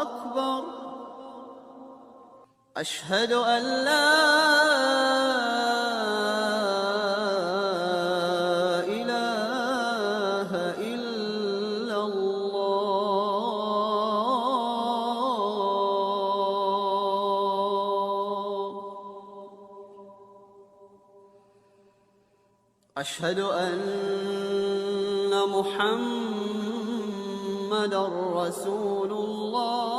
أكبر. أشهد أن لا إله إلا الله. أشهد أن محمدًا رسول الله.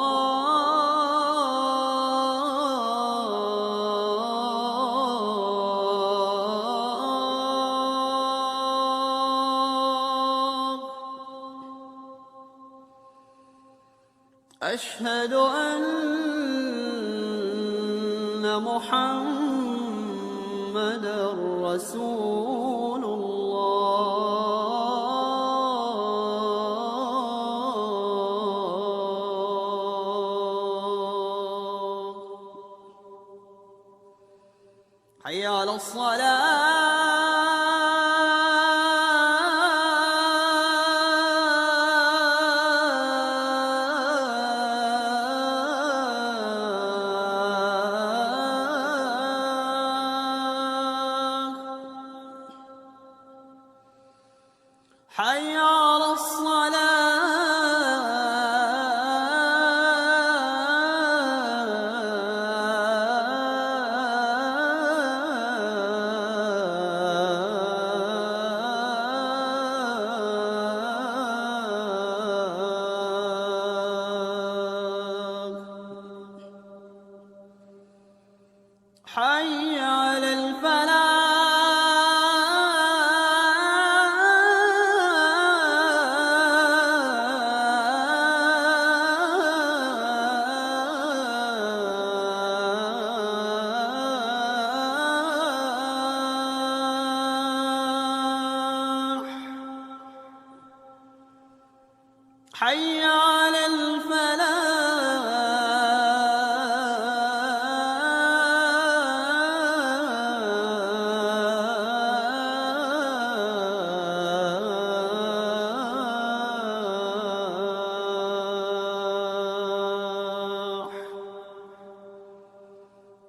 أشهد أن محمدًا رسول الله. حي على الصلاة. حي على الصلاة. حي على الفلاح. حي على الفلاح.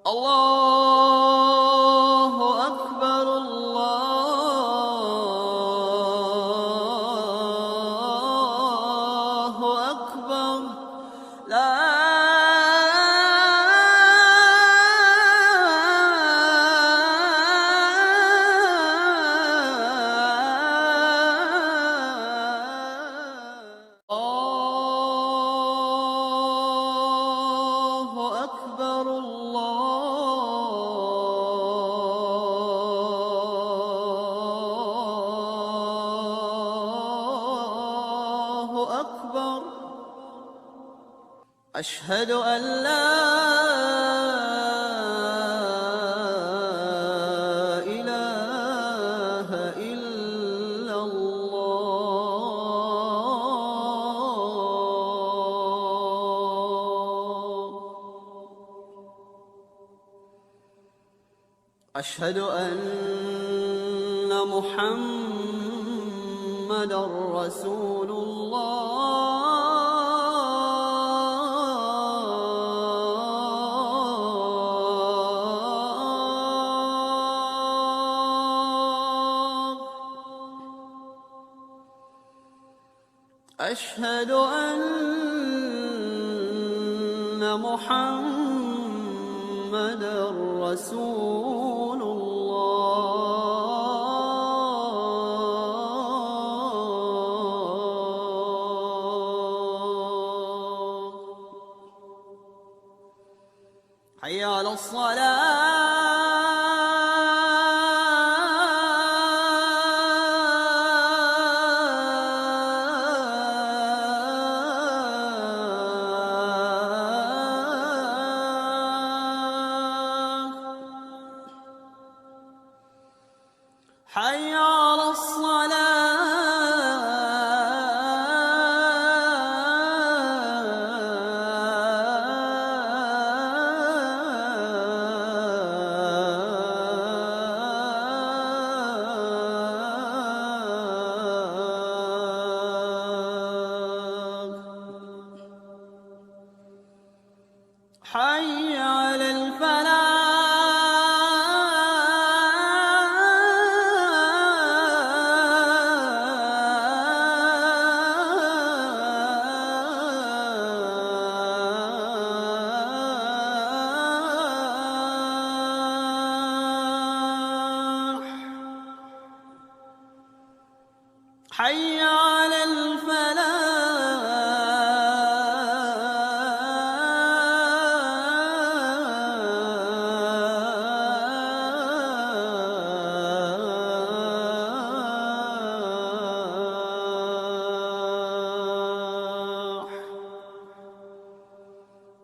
الله أكبر الله أكبر. لا الله أكبر الله أكبر. أشهد أن لا إله إلا الله. أشهد أن محمدًا رسول الله. أشهد أن محمدًا رسول الله. حي على الصلاة. حي على الصلاة. حي على الفلاح حي على الفلاح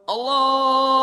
الله